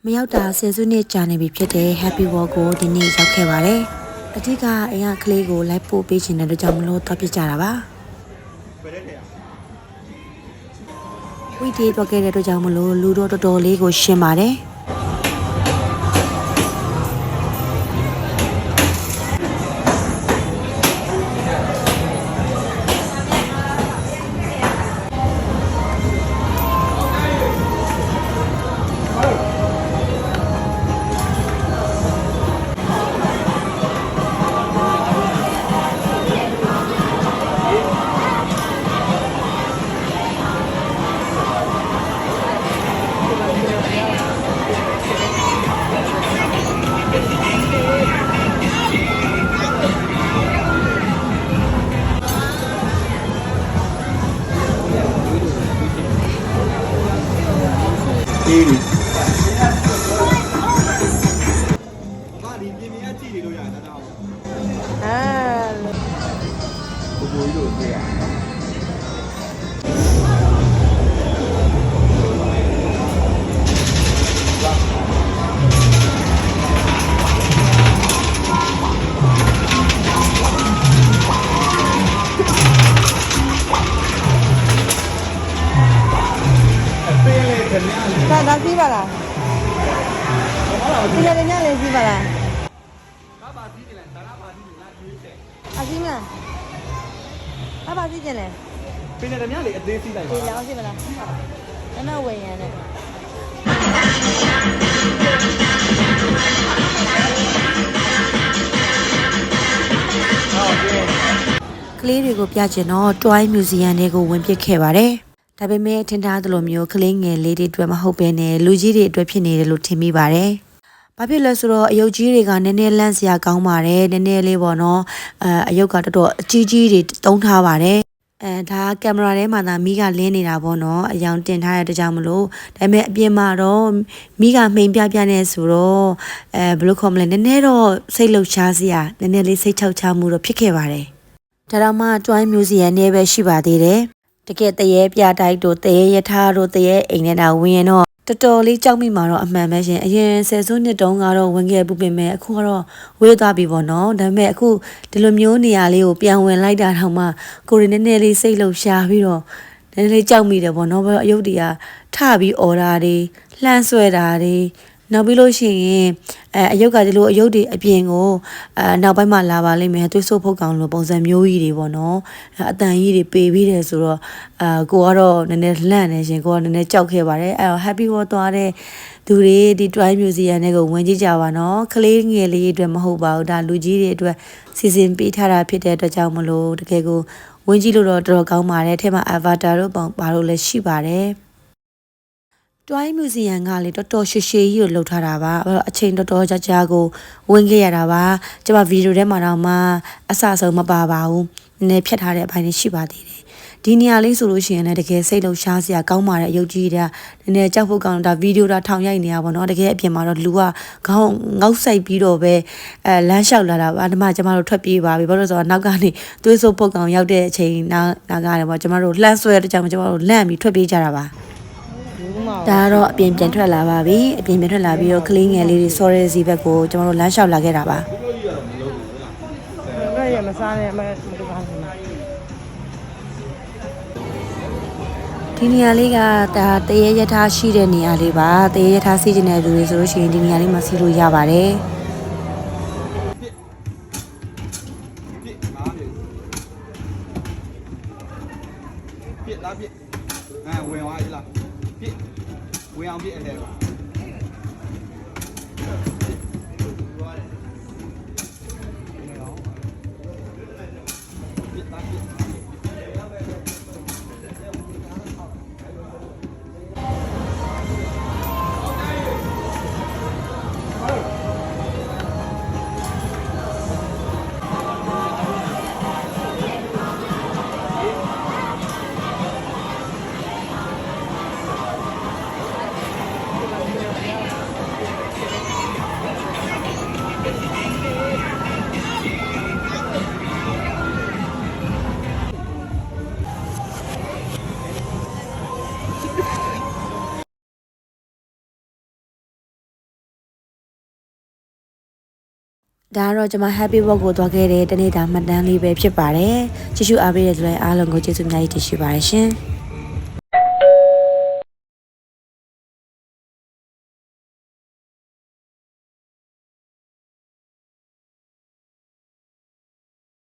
မရောက်တာဆယ်စုနှစ်ကြာနေပြီဖြစ်တဲ့ Happy Wall ကိုဒီနေ့ရောက်ခဲ့ပါတယ်။အထက်ကအိမ်ကကလေးကိုလိုက်ပို့ပေးချင်တဲ့အတွက်ကြောင့်မလို့တော့ပြကြတာပါ။ဝီတီတော့ခဲ့တဲ့အတွက်ကြောင့်မလို့လူတော့တော်တော်လေးကိုရှင်းပါတယ်။ဒီဘာဒီပြင်းပြင်းအကြည့်နေလို့ရတယ်တော့ဘိုးဘိုးကြီးတို့တွေ့ရဒါစီးပါလားဒီလည်းညလည်းစီးပါလားဘာပါစီးကြလဲဒါကပါစီးကြလားရွေးတယ်အစီးမလားဘာပါစီးကြလဲပင်တယ်မြလေအသေးစီးလိုက်ပါဒီလောက်စီးပါလားအဲ့တော့ဝယ်ရန်နဲ့ကလေးတွေကိုပြချင်တော့ Toy Museum တွေကိုဝင်ပစ်ခဲ့ပါတယ်။ဒါပေမဲ့ထင်ထားသလိုမျိုးကလေးငယ်လေးတွေအတွက်မဟုတ်ဘဲနဲ့လူကြီးတွေအတွက်ဖြစ်နေတယ်လို့ထင်မိပါတယ်။ဘာဖြစ်လဲဆိုတော့အယုတ်ကြီးတွေကနည်းနည်းလန့်စရာကောင်းပါတယ်။နည်းနည်းလေးပေါ့နော်။အယုတ်ကတော်တော်အကြီးကြီးတွေတုံးထားပါတယ်။ဒါကင်မရာထဲမှာသာမိကလင်းနေတာပေါ့နော်။အယောင်တင်ထားတဲ့တကြောင်မလို့ဒါပေမဲ့အပြင်မှာတော့မိကမှိန်ပြပြနေဆိုတော့ဘယ်လိုခေါ်မလဲနည်းနည်းတော့စိတ်လှုပ်ရှားစရာနည်းနည်းလေးစိတ်ချောက်ချမှုတော့ဖြစ်ခဲ့ပါတယ်။ဒါတော့မှ Toy Museum နဲ့ပဲရှိပါသေးတယ်။တကယ်တရေပြတိုက်တို့တရေရထားတို့တရေအိမ်နဲ့တာဝင်ရင်တော့တော်တော်လေးကြောက်မိမှာတော့အမှန်ပဲရှင်အရင်ဆယ်စုနှစ်တုန်းကတော့ဝင်ခဲ့ပူပင်မဲ့အခုကတော့ဝေးသွားပြီပေါ့နော်ဒါပေမဲ့အခုဒီလိုမျိုးနေရာလေးကိုပြန်ဝင်လိုက်တာတော့မှကိုရီနည်းနည်းလေးစိတ်လှုပ်ရှားပြီးတော့နည်းနည်းလေးကြောက်မိတယ်ပေါ့နော်အယုတ်တွေကထပြီးអော်တာတွေလှမ်းဆွဲတာတွေနောက်ပြီးလို့ရှိရင်အယုတ်ကဒီလိုအယုတ်တွေအပြင်ကိုနောက်ပိုင်းမှာလာပါလိမ့်မယ်သွေးဆိုးဖုတ်ကောင်လိုပုံစံမျိုးကြီးတွေပေါ့နော်အတန်ကြီးတွေပေပြီးတယ်ဆိုတော့ကိုကတော့နည်းနည်းလှန့်နေရှင်ကိုကနည်းနည်းကြောက်ခဲ့ပါတယ်အဲ့တော့ Happy Wall သွားတဲ့သူတွေဒီ Toy Museum နဲ့ကိုဝင်ကြည့်ကြပါနော်ကလေးငယ်လေးအတွက်မဟုတ်ပါဘူးဒါလူကြီးတွေအတွက်စီစဉ်ပေးထားတာဖြစ်တဲ့အတွက်ကြောင့်မလို့တကယ်ကိုဝင်ကြည့်လို့တော့တော်တော်ကောင်းပါတယ်ထဲမှာ Avatar တို့ဘာလို့လဲရှိပါတယ်Toy Museum ကလေတော်တော်ရှည်ရှည်ကြီးကိုလှုပ်ထားတာပါအဲ့တော့အချိန်တော်တော်ကြာကြာကိုဝင်ခဲ့ရတာပါကျွန်မဗီဒီယိုထဲမှာတော့မှအဆအဆုံးမပါပါဘူးနည်းနည်းဖြတ်ထားတဲ့အပိုင်းတွေရှိပါသေးတယ်ဒီနေရာလေးဆိုလို့ရှိရင်လည်းတကယ်စိတ်လှုပ်ရှားစရာကောင်းပါတယ်အယုတ်ကြီးတွေကနည်းနည်းကြောက်ဖို့ကောင်းတာဗီဒီယိုတာထောင်ရိုက်နေရပါတော့တကယ်အပြင်မှာတော့လူကခေါင်းငေါက်ဆိုင်ပြီးတော့ပဲလမ်းလျှောက်လာတာပါဒီမှာကျွန်မတို့ထွက်ပြေးပါပြီဘာလို့လဲဆိုတော့နောက်ကနေသွေးဆိုးပုတ်ကောင်ရောက်တဲ့အချိန်နားကနေပေါ့ကျွန်မတို့လှမ်းဆွဲတဲ့ကြောင့်ကျွန်မတို့လန့်ပြီးထွက်ပြေးကြတာပါဒါကတော့အပြင်ပြန်ထွက်လာပါပြီအပြင်ပြန်ထွက်လာပြီးတော့ကလေးငယ်လေးတွေစောရဲစီဘက်ကိုကျွန်တော်တို့လမ်းလျှောက်လာခဲ့တာပါဘယ်ရမစားနဲ့မတူပါဘူးဒီနေရာလေးကဒါတရေရထားရှိတဲ့နေရာလေးပါတရေရထားစီးကျင်တဲ့လူတွေဆိုလို့ရှိရင်ဒီနေရာလေးမှာစီးလို့ရပါတယ်ပြစ်လားပြစ်ဝင်သွားပြီလားပြစ်ဝင်အောင်ပြစ်အဲ့ဒါ ဒါကတော့ကျွန်မ happy walk ကိုသွားခဲ့တဲ့တနေ့တာမှတ်တမ်းလေးပဲဖြစ်ပါတယ်ကြည့်ရှုအားပေးတဲ့လူတွေအားလုံးကိုကျေးဇူးအများကြီးတင်ရှိပါတယ်ရှင်